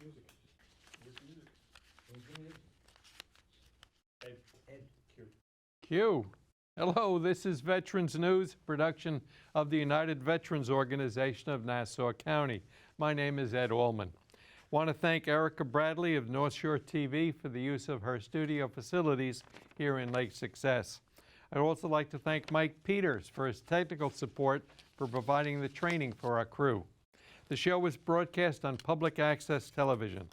Music. Where's the music? Where's the music? Ed, cue. Q. Hello, this is Veterans News, production of the United Veterans Organization of Nassau County. My name is Ed Allman. Want to thank Erica Bradley of North Shore TV for the use of her studio facilities here in Lake Success. I'd also like to thank Mike Peters for his technical support for providing the training for our crew. The show was broadcast on public access television.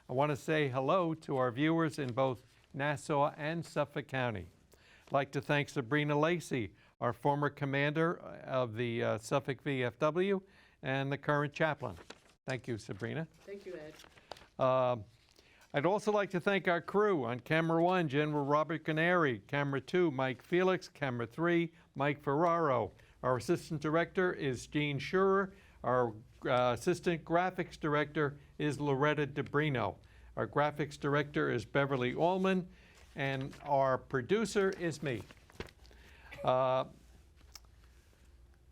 I want to say hello to our viewers in both Nassau and Suffolk County. I'd like to thank Sabrina Lacey, our former commander of the Suffolk VFW and the current chaplain. Thank you, Sabrina. Thank you, Ed. I'd also like to thank our crew. On camera 1, General Robert Canary, camera 2, Mike Felix, camera 3, Mike Ferraro. Our assistant director is Jean Schurer. Our assistant graphics director is Loretta DeBrino. Our graphics director is Beverly Allman, and our producer is me.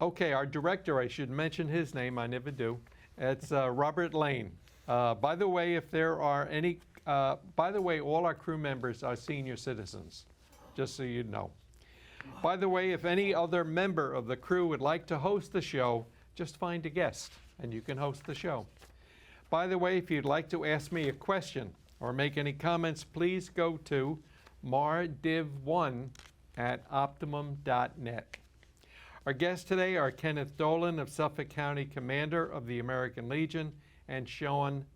Okay, our director, I should mention his name, I never do. It's Robert Lane. By the way, if there are any, by the way, all our crew members are senior citizens, just so you know. By the way, if any other member of the crew would like to host the show, just find a guest and you can host the show. By the way, if you'd like to ask me a question or make any comments, please go to mardiv1@optimum.net. Our guests today are Kenneth Dolan of Suffolk County, Commander of the American Legion, and Sean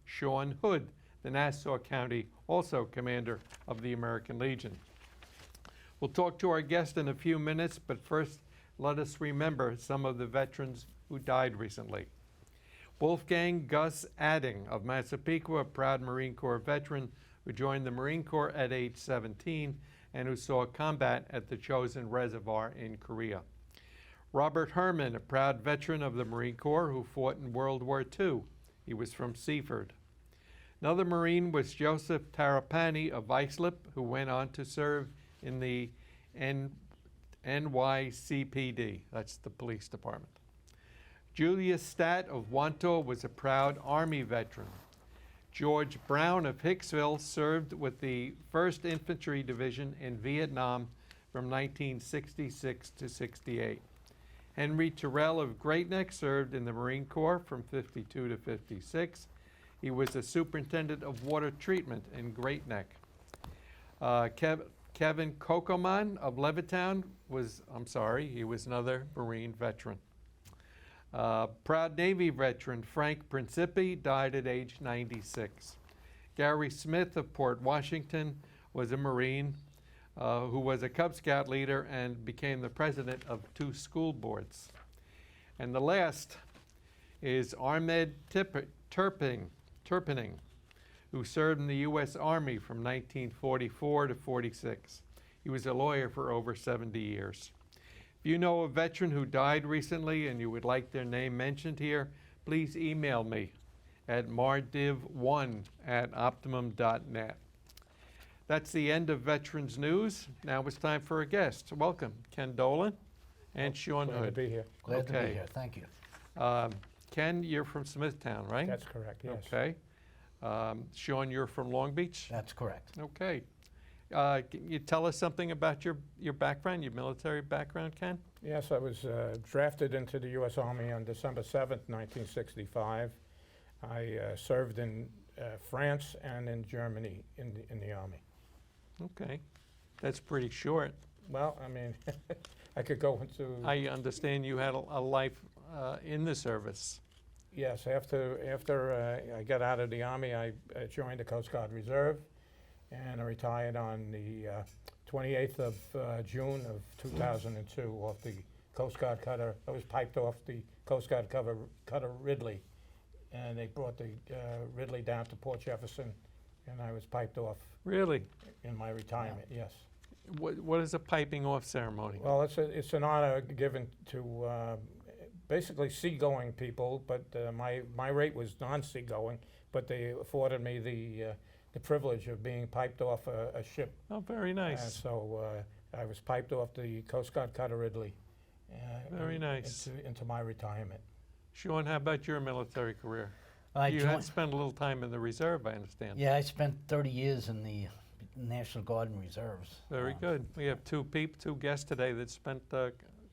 Hood, the Nassau County, also Commander of the American Legion. We'll talk to our guest in a few minutes, but first let us remember some of the veterans who died recently. Wolfgang Gus Adding of Massapequa, a proud Marine Corps veteran who joined the Marine Corps at age 17 and who saw combat at the Chosin Reservoir in Korea. Robert Herman, a proud veteran of the Marine Corps who fought in World War II. He was from Seaford. Another Marine was Joseph Tarapani of Islip, who went on to serve in the NYCPD, that's the police department. Julius Statt of Wanto was a proud Army veteran. George Brown of Hicksville served with the 1st Infantry Division in Vietnam from 1966 to 68. Henry Terrell of Great Neck served in the Marine Corps from 52 to 56. He was a superintendent of water treatment in Great Neck. Kevin Kokoman of Levittown he was another Marine veteran. Proud Navy veteran Frank Principi died at age 96. Gary Smith of Port Washington was a Marine who was a Cub Scout leader and became the president of 2 school boards. And the last is Ahmed Turpinning, who served in the U.S. Army from 1944 to 46. He was a lawyer for over 70 years. If you know a veteran who died recently and you would like their name mentioned here, please email me at mardiv1@optimum.net. That's the end of Veterans News. Now it's time for a guest. Welcome, Ken Dolan and Sean Hood. Glad to be here. Glad to be here. Thank you. Ken, you're from Smithtown, right? That's correct, yes. Okay. Sean, you're from Long Beach? That's correct. Okay. Can you tell us something about your background, your military background, Ken? Yes, I was drafted into the U.S. Army on December 7th, 1965. I served in France and in Germany in the Army. Okay. That's pretty short. Well, I mean, I could go into... I understand you had a life in the service. Yes, after I got out of the Army, I joined the Coast Guard Reserve, and I retired on the 28th of June of 2002 off the Coast Guard cutter. I was piped off the Coast Guard cutter Ridley, and they brought the Ridley down to Port Jefferson, and I was piped off. Really? In my retirement, yes. What is a piping off ceremony? Well, it's an honor given to basically seagoing people, but my rate was non-seagoing, but they afforded me the privilege of being piped off a ship. Oh, very nice. So I was piped off the Coast Guard cutter Ridley. Very nice. Into my retirement. Sean, how about your military career? I You had joined, spent a little time in the reserve, I understand. yeah, I spent 30 years in the National Guard and Reserves. Very good. We have two guests today that spent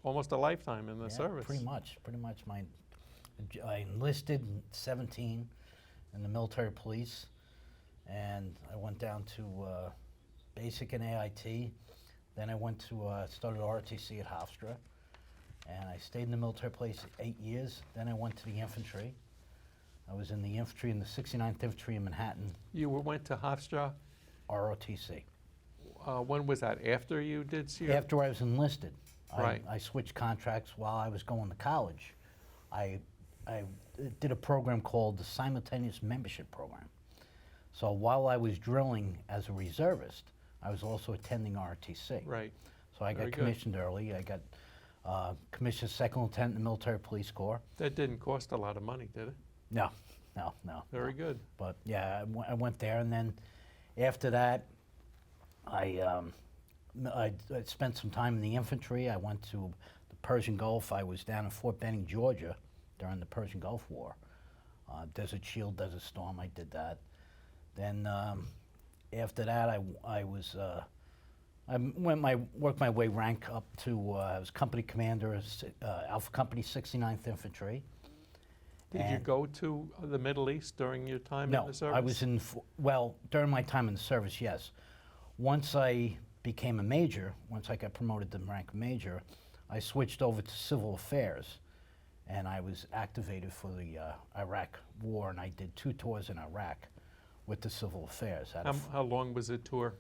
almost a lifetime in the Yeah, service. Pretty much. I enlisted in 17 in the military police, and I went down to basic and AIT. Then I went to started ROTC at Hofstra, and I stayed in the military police 8 years. Then I went to the infantry. I was in the infantry in the 69th Infantry in Manhattan, Went to Hofstra. ROTC. When was that? After you did CR? After I was enlisted, Right. I switched contracts while I was going to college. I did a program called the Simultaneous Membership Program. So while I was drilling as a reservist, I was also attending ROTC. Right. So I Very got good. commissioned early. I got commissioned second lieutenant in the Military Police Corps. That didn't cost a lot of money, did it? No. Very good. But yeah, I went there, and then after that, I spent some time in the infantry. I went to the Persian Gulf. I was down in Fort Benning, Georgia, during the Persian Gulf War. Desert Shield, Desert Storm. I did that. Then after that, I worked my way rank up to I was company commander of Alpha Company 69th Infantry. Did you And- go to the Middle East during your time No, in the service? I was well, during my time in the service, yes. Once I became a major, once I got promoted to rank major, I switched over to civil affairs, and I was activated for the Iraq war, and I did 2 tours in Iraq with the civil affairs. How long was the tour?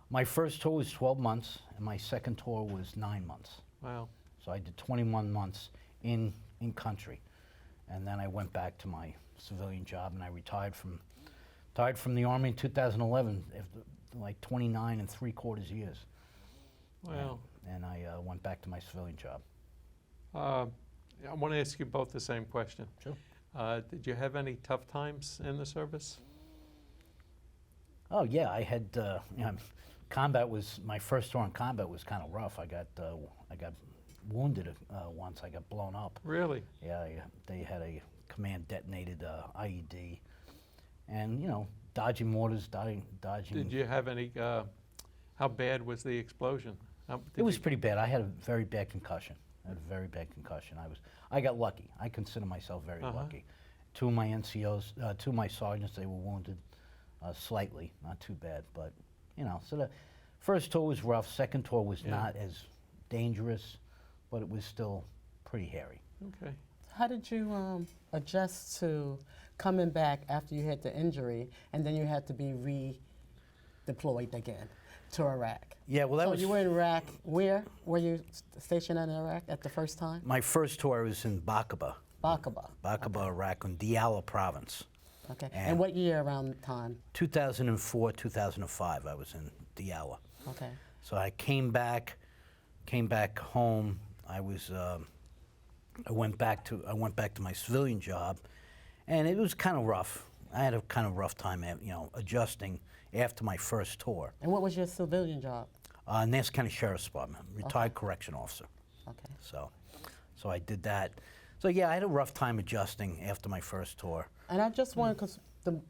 My first tour was 12 months, and my second tour was 9 months. Wow. So I did 21 months in country. And then I went back to my civilian job, and I retired from the Army in 2011 after like 29 3/4 years. Wow. And I went back to my civilian job. I want to ask you both the same question. Sure. Did you have any tough times in the service? Oh yeah, I had combat was my first tour in combat was kind of rough. I got wounded once. I got blown up. Really? Yeah, they had a command detonated IED, and dodging mortars, dodging. Did you have any, how bad was the explosion? It was pretty bad. I had a very bad concussion. I got lucky. I consider myself very lucky. 2 of my NCOs, 2 of my sergeants, they were wounded slightly, not too bad. But so the first tour was rough. Second tour was not as dangerous, but it was still pretty hairy. Okay. How did you adjust to coming back after you had the injury, and then you had to be redeployed again to Iraq? Yeah, well, that so was. you were in Iraq. Where were you stationed in Iraq at the first time? My first tour was in Baqaba, Baqaba. Iraq, in Diyala province. Okay. And- And what year around the time? 2004, 2005, I was in Diyala. Okay. So I came back home. I went back to my civilian job, and it was kind of rough. I had a kind of rough time, adjusting after my first tour. And what was your civilian job? Nassau County Sheriff's Department, retired correction officer. Okay. So I did that. So yeah, I had a rough time adjusting after my first tour. And I just want, because the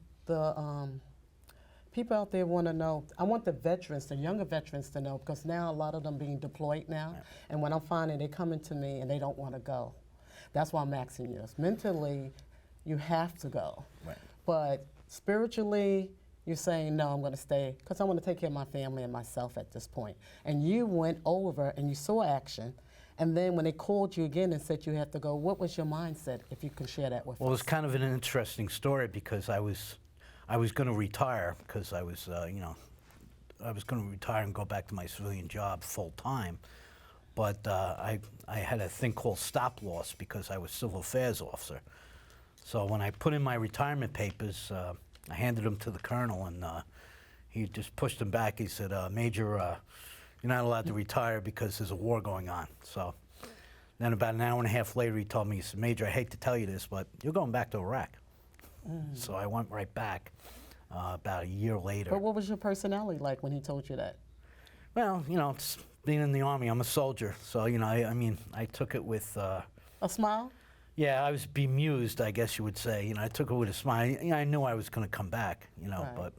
people out there want to know, I want the veterans, the younger veterans to know, because now a lot of them being deployed now, and when I'm finding they coming to me and they don't want to go. That's why I'm asking you. Mentally, you have to go. Right. But spiritually, you're saying, no, I'm going to stay, because I want to take care of my family and myself at this point. And you went over and you saw action, and then when they called you again and said you have to go, what was your mindset, if you can share that with Well, us? it's kind of an interesting story because I was going to retire because I was going to retire and go back to my civilian job full time, but I had a thing called stop loss because I was civil affairs officer. So when I put in my retirement papers, I handed them to the colonel, and he just pushed them back. He said, "Major, you're not allowed to retire because there's a war going on." So then about an hour and a half later, he told me, he said, "Major, I hate to tell you this, but you're going back to Iraq." So I went right back about a year later. But what was your personality like when he told you that? Well, it's being in the Army. I'm a soldier, so I took it with. A smile? Yeah, I was bemused, I guess you would say. I took it with a smile. I knew I was going to come back, Right. but,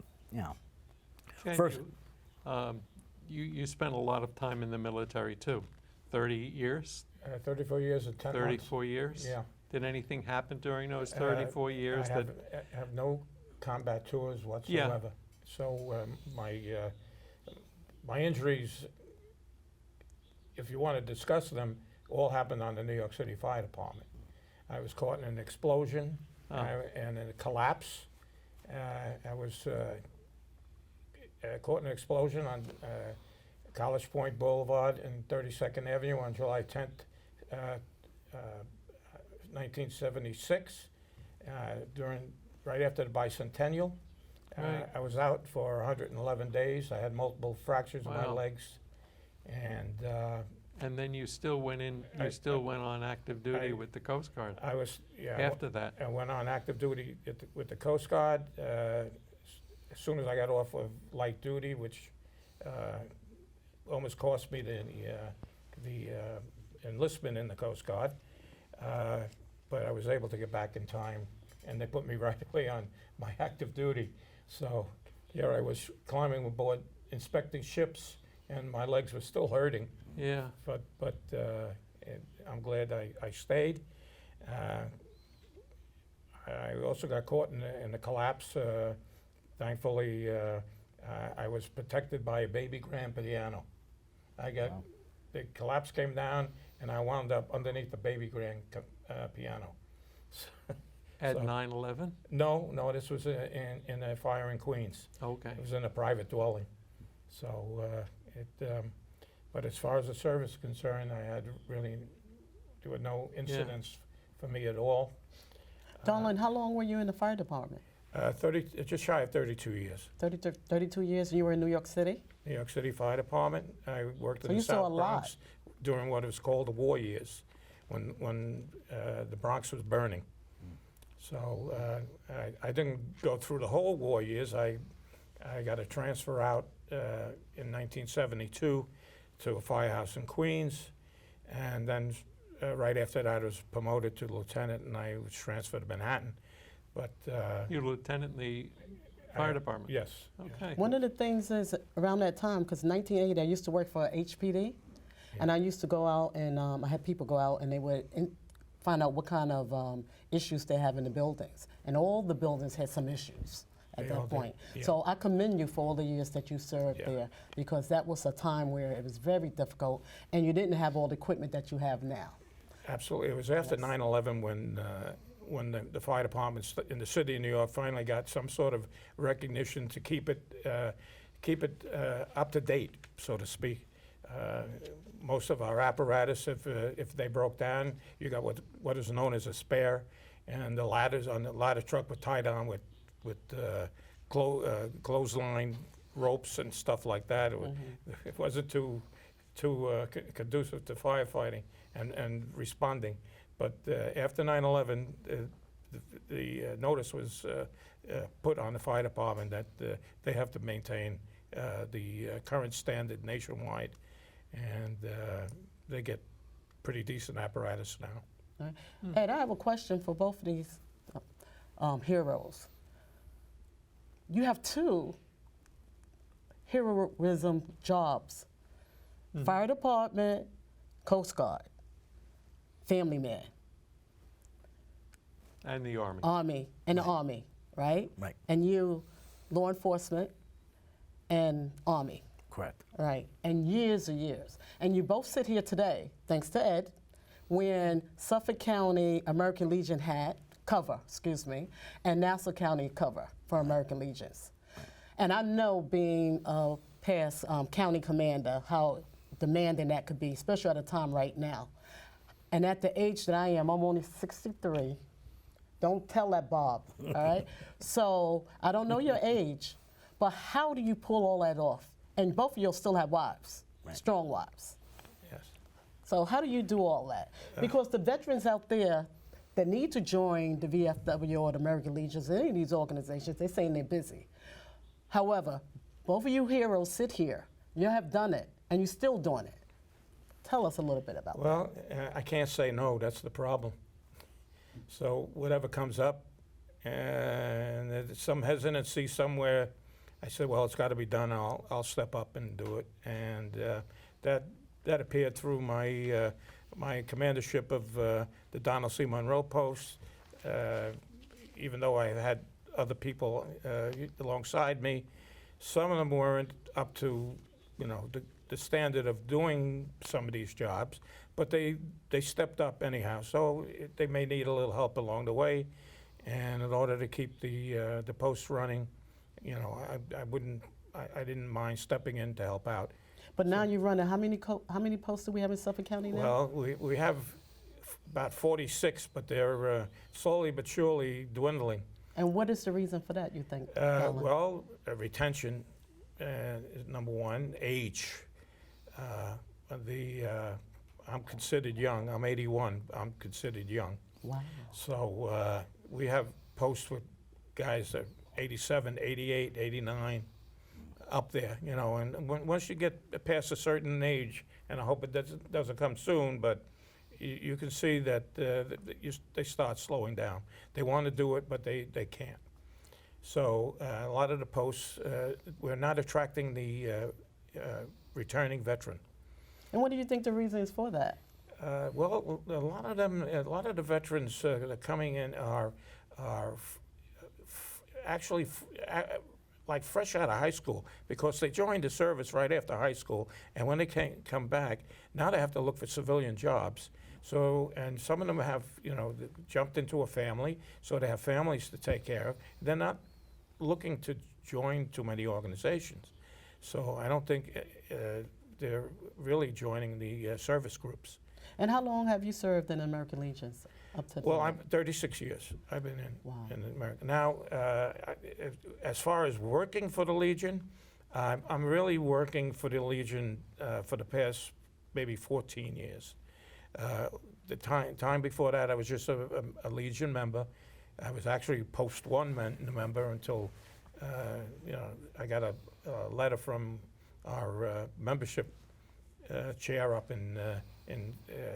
Ken, First- you spent a lot of time in the military too. 30 years, 34 years and 10 months. 34 years? Yeah. Did anything happen during those 34 years? I have no combat tours whatsoever. So my injuries, if you want to discuss them, all happened on the New York City Fire Department. I was caught in an explosion and in a collapse. I was caught in an explosion on College Point Boulevard and 32nd Avenue on July 10th, 1976, right after the bicentennial. Right. I was out for 111 days. I had multiple fractures in my Wow. legs, and And then you still went in. You I- still went on active duty with the Coast Guard I was after that. I went on active duty with the Coast Guard as soon as I got off of light duty, which almost cost me the enlistment in the Coast Guard. But I was able to get back in time, and they put me right away on my active duty. So here I was climbing aboard, inspecting ships, and my legs were still hurting. Yeah. But I'm glad I stayed. I also got caught in the collapse. Thankfully, I was protected by a baby grand piano. The collapse came down, and I wound up underneath the baby grand piano. At So- 9/11. No, this was in a fire in Queens. Okay. It was in a private dwelling. So but as far as the service is concerned, there were no incidents for me at all. Darlene, how long were you in the fire department? 30, just shy of 32 years. 32 years, and you were in New York City? New York City Fire Department. I worked So in you the saw South a Bronx during what was called the war years, when the Bronx was burning. So I didn't go through the whole war years. I got a transfer out in 1972 to a firehouse in Queens, and then right after that I was promoted to lieutenant, and I was transferred to Manhattan. But You were lieutenant in the fire department. yes. Okay. One of the things is around that time, because 1980, I used to work for HPD, and I used to go out and I had people go out and they would find out what kind of issues they have in the buildings. And all the buildings had some issues at They all that did, point. yeah. So I commend you for all the years that you served Yeah. there, because that was a time where it was very difficult and you didn't have all the equipment that you have now. Absolutely. It was after Yes. 9/11 when the fire departments in the city of New York finally got some sort of recognition to keep it up to date, so to speak. Most of our apparatus, if they broke down, you got what is known as a spare, and the ladders on the ladder truck were tied on with clothesline ropes and stuff like that. It wasn't too conducive to firefighting and responding. But after 9/11, the notice was put on the fire department that they have to maintain the current standard nationwide, and they get pretty decent apparatus now. Right. Ed, I have a question for both of these heroes. You have two heroism jobs: fire department, Coast Guard, family man, And the Army. Army, and the Army, right? Right. And you, law enforcement and Army, correct. right? And years and years. And you both sit here today, thanks to Ed, when Suffolk County American Legion had cover, and Nassau County cover for American Legions. And I know, being a past county commander, how demanding that could be, especially at a time right now. And at the age that I am, I'm only 63. Don't tell that, Bob, all right? So I don't know your age, but how do you pull all that off? And both of you still have wives, Right. strong wives. Yes. So how do you do all that? Because the veterans out there that need to join the VFW or the American Legions, any of these organizations, they're saying they're busy. However, both of you heroes sit here. You have done it, and you're still doing it. Tell us a little bit about that. Well, I can't say no. That's the problem. So whatever comes up, and there's some hesitancy somewhere, I said, well, it's got to be done. I'll step up and do it. And that appeared through my my commandership of the Donald C. Monroe Post. Even though I had other people alongside me, some of them weren't up to, you know, the standard of doing some of these jobs, but they stepped up anyhow. So they may need a little help along the way, and in order to keep the post running, you know, I didn't mind stepping in to help out. But now you're running, how many posts do we have in Suffolk County now? Well, we have about 46, but they're slowly but surely dwindling. And what is the reason for that, you think, Alan? Well, retention is number one. Age. I'm considered young. I'm 81. I'm considered young. Wow. So we have posts with guys that are 87, 88, 89, up there, you know. And once you get past a certain age, and I hope it doesn't come soon, but you can see that they start slowing down. They want to do it, but they can't. So a lot of the posts, we're not attracting the returning veteran. And what do you think the reason is for that? Well, a lot of the veterans that are coming in are actually like fresh out of high school, because they joined the service right after high school, and when they come back, now they have to look for civilian jobs. So, and some of them have, you know, jumped into a family, so they have families to take care of. They're not looking to join too many organizations. So I don't think they're really joining the service groups. And how long have you served in the American Legions? Up to Well, I'm 36 years. I've been in America. Now, as far as working for the Legion, I'm really working for the Legion for the past maybe 14 years. The time before that, I was just a Legion member. I was actually Post 1 member until, you know, I got a letter from our membership chair up in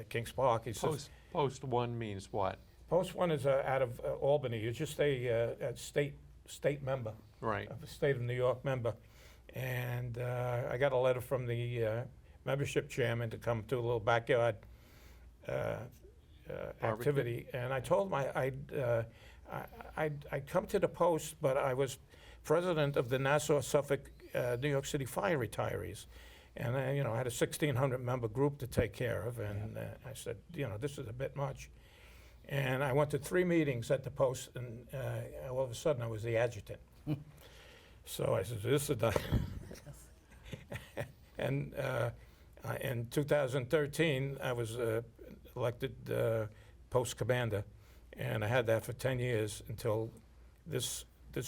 Kings Park. He says, Post 1 means what? Post 1 is out of Albany. You're just a state member. Right. Of a state of New York member. And I got a letter from the membership chairman to come to a little backyard activity. And I told him I'd come to the post, but I was president of the Nassau, Suffolk, New York City Fire Retirees. And I, you know, I had a 1,600 member group to take care of, and I said, you know, this is a bit much. And I went to 3 meetings at the post, and all of a sudden I was the adjutant. So I said, this is done. And in 2013, I was elected post commander, and I had that for 10 years until this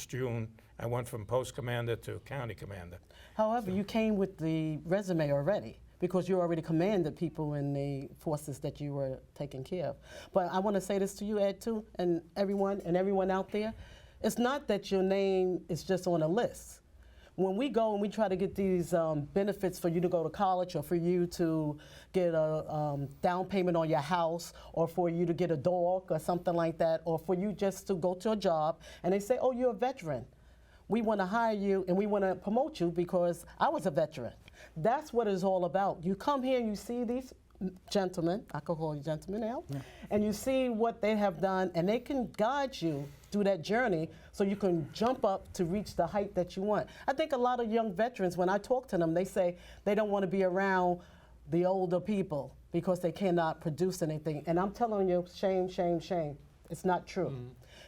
June. I went from post commander to county commander. However, you came with the resume already, because you already commanded people in the forces that you were taking care of. But I want to say this to you, Ed, too, and everyone out there. It's not that your name is just on a list. When we go and we try to get these benefits for you to go to college, or for you to get a down payment on your house, or for you to get a dog or something like that, or for you just to go to a job, and they say, oh, you're a veteran. We want to hire you and we want to promote you because I was a veteran. That's what it's all about. You come here and you see these gentlemen, I can call you gentlemen now, and you see what they have done, and they can guide you through that journey so you can jump up to reach the height that you want. I think a lot of young veterans, when I talk to them, they say they don't want to be around the older people because they cannot produce anything. And I'm telling you, shame, shame, shame. It's not true.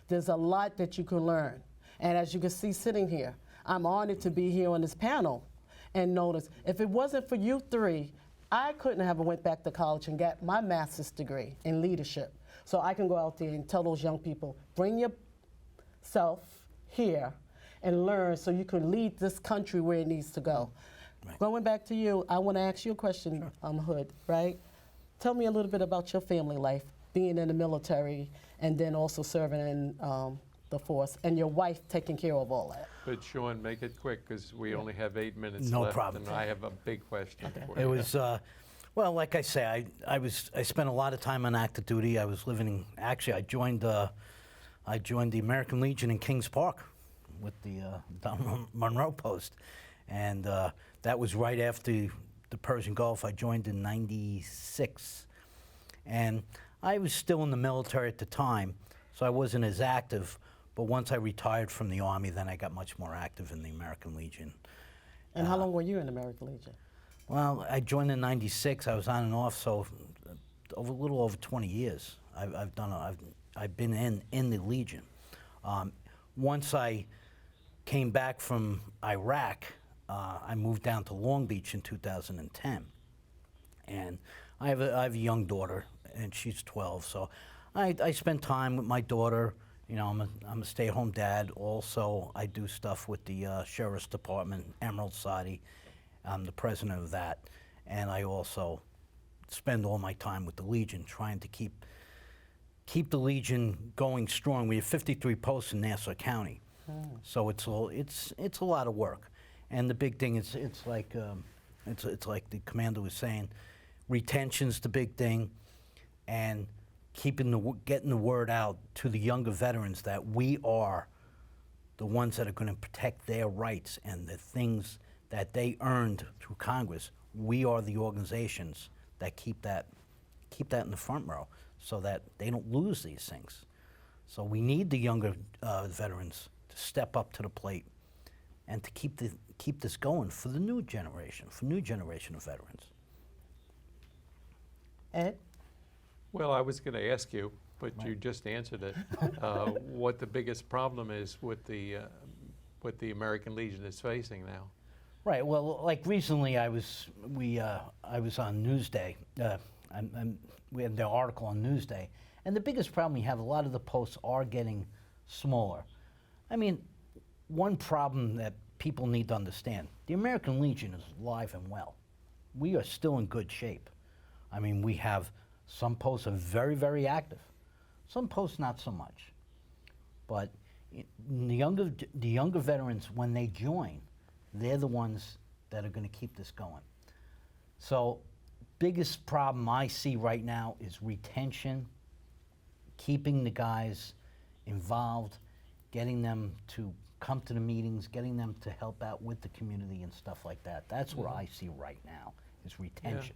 There's a lot that you can learn. And as you can see sitting here, I'm honored to be here on this panel. And notice, if it wasn't for you three, I couldn't have went back to college and got my master's degree in leadership. So I can go out there and tell those young people, bring yourself here and learn so you can lead this country where it needs to go. Right. Going back to you, I want to ask you a question, Hood, right? Tell me a little bit about your family life, being in the military and then also serving in the force, and your wife taking care of all that. But Sean, make it quick, because we only have 8 minutes No left, problem. and I have a big question for It you. was, Well, like I say, I spent a lot of time on active duty. I was living in, actually, I joined the American Legion in Kings Park with the Don Monroe Post, and that was right after the Persian Gulf. I joined in '96, and I was still in the military at the time, so I wasn't as active. But once I retired from the Army, then I got much more active in the American Legion. And how long were you in the American Legion? Well, I joined in '96. I was on and off, so over a little over 20 years. I've been in the Legion. Once I came back from Iraq, I moved down to Long Beach in 2010, and I have a young daughter, and she's 12. So I spend time with my daughter. You know, I'm a stay-at-home dad. Also, I do stuff with the Sheriff's Department, Emerald Society. I'm the president of that, and I also spend all my time with the Legion, trying to keep the Legion going strong. We have 53 posts in Nassau County, so it's a lot of work. And the big thing is it's like the commander was saying, retention's the big thing, and getting the word out to the younger veterans that we are the ones that are going to protect their rights and the things that they earned through Congress. We are the organizations that keep that in the front row, so that they don't lose these things. So we need the younger veterans to step up to the plate and to keep this going for the new generation, of veterans. Ed? Well, I was going to ask you, but you just answered it, what the biggest problem is with the American Legion is facing now. Right. Well, like recently, I was on Newsday. We had the article on Newsday, and the biggest problem we have, a lot of the posts are getting smaller. I mean, one problem that people need to understand: the American Legion is alive and well. We are still in good shape. I mean, we have some posts are very, very active. Some posts not so much. But the younger veterans, when they join, they're the ones that are going to keep this going. So, biggest problem I see right now is retention, keeping the guys involved, getting them to come to the meetings, getting them to help out with the community and stuff like that. That's what I see right now, is retention.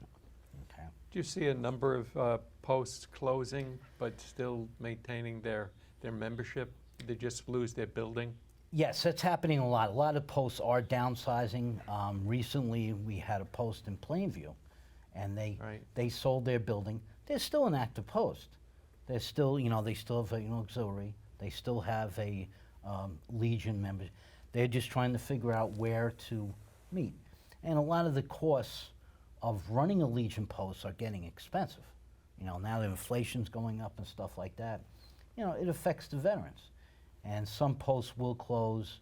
Okay. Do you see a number of posts closing but still maintaining their membership? They just lose their building? Yes, that's happening a lot. A lot of posts are downsizing. Recently, we had a post in Plainview, and they sold their building. They're still an active post. They're still, they still have an auxiliary. They still have a Legion member. They're just trying to figure out where to meet. And a lot of the costs of running a Legion post are getting expensive. Now the inflation's going up and stuff like that. It affects the veterans. And some posts will close.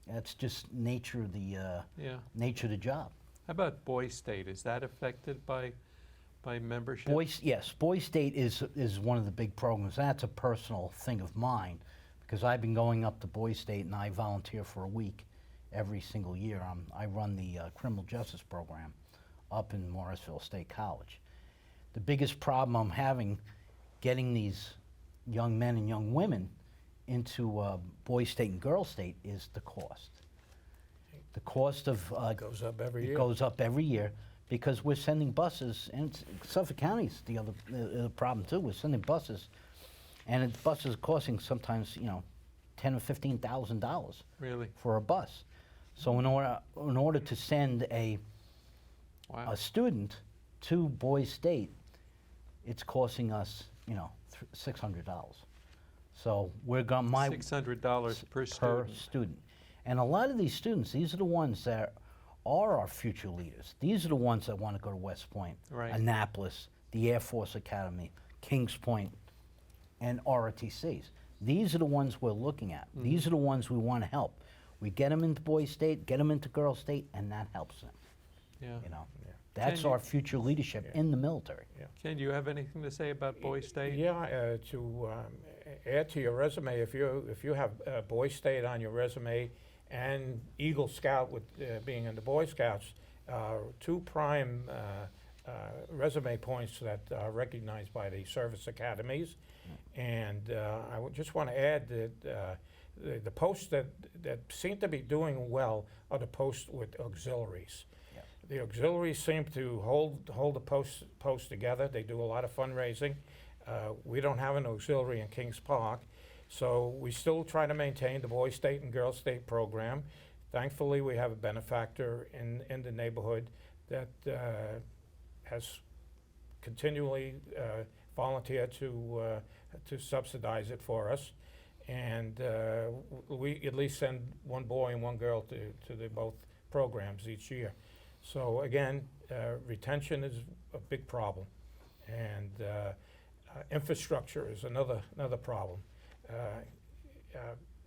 That's just nature of the job. How about Boy State? Is that affected by membership? Yes, Boy State is one of the big programs. That's a personal thing of mine, because I've been going up to Boy State and I volunteer for a week every single year. I run the criminal justice program up in Morrisville State College. The biggest problem I'm having getting these young men and young women into Boy State and Girl State is the cost. The cost of Goes up every year. It goes up every year because we're sending buses, and Suffolk County's the other problem too. We're sending buses, and buses are costing sometimes $10,000 or $15,000 Really? for a bus. So in order to send a student to Boy State, it's costing us $600. So we're going $600 per student. And a lot of these students, these are the ones that are our future leaders. These are the ones that want to go to West Point, Annapolis, the Air Force Academy, Kings Point, and ROTCs. These are the ones we're looking at. These are the ones we want to help. We get them into Boy State, get them into Girl State, and that helps them. Yeah. That's our future leadership in the military. Ken, do you have anything to say about Boy State? Yeah, to add to your resume, if you have Boy State on your resume and Eagle Scout with being in the Boy Scouts, two prime resume points that are recognized by the service academies. And just want to add that the posts that seem to be doing well are the posts with auxiliaries. The auxiliaries seem to hold the posts together. They do a lot of fundraising. We don't have an auxiliary in Kings Park, so we still try to maintain the Boys State and Girls State program. Thankfully, we have a benefactor in the neighborhood that has continually volunteered to subsidize it for us. And we at least send one boy and one girl to the both programs each year. So again, retention is a big problem, and infrastructure is another problem.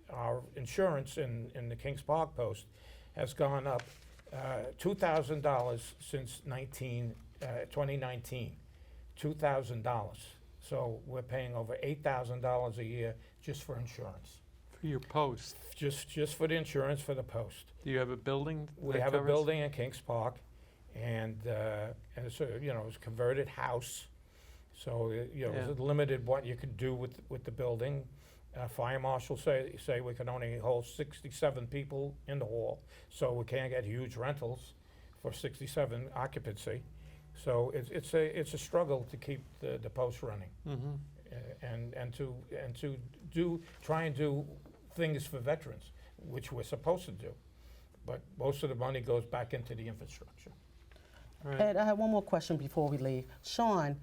Our insurance in the Kings Park Post has gone up $2,000 since 2019, $2,000. So we're paying over $8,000 a year just for insurance. For your post. Just for the insurance for the post. Do you have a building? We that have a covers? building in Kings Park, and it's a, it's a converted house. So it's limited what you could do with the building. Fire marshals say we can only hold 67 people in the hall, so we can't get huge rentals for 67 occupancy. So it's a struggle to keep the post running, and to try and do things for veterans, which we're supposed to do, but most of the money goes back into the infrastructure. All right. Ed, I have one more question before we leave. Sean,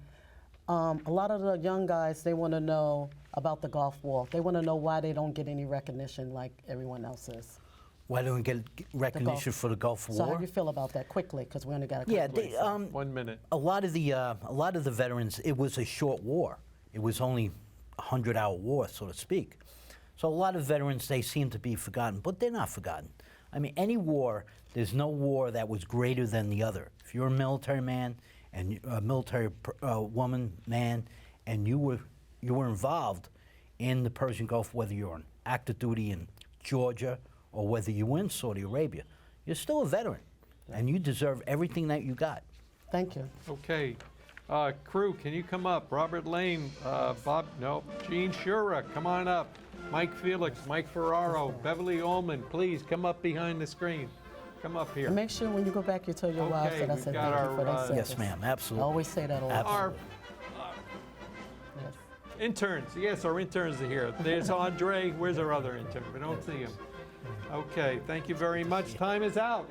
a lot of the young guys, they want to know about the Gulf War. They want to know why they don't get any recognition like everyone else is. Why don't we get recognition for the Gulf War? So how do you feel about that quickly? Because we only got a couple Yeah, minutes. 1 minute. a lot of the veterans, it was a short war. It was only a 100-hour war, so to speak. So a lot of veterans, they seem to be forgotten, but they're not forgotten. I mean, any war, there's no war that was greater than the other. If you're a military man and a military woman, man, and you were involved in the Persian Gulf, whether you're on active duty in Georgia or whether you were in Saudi Arabia, you're still a veteran, and you deserve everything that you got. Thank you. Okay. Crew, can you come up? Robert Lane, Gene Shura, come on up. Mike Felix, Mike Ferraro, Beverly Ullman, please come up behind the screen. Come up here. And make sure when you go back, you tell your wives Okay, that I we've said got thank you for our, that service. Yes, ma'am, I absolutely. always say that all the time. Our Yes. interns, yes, our interns are here. There's Andre. Where's our other intern? We don't see him. Okay, thank you very much. Time is out.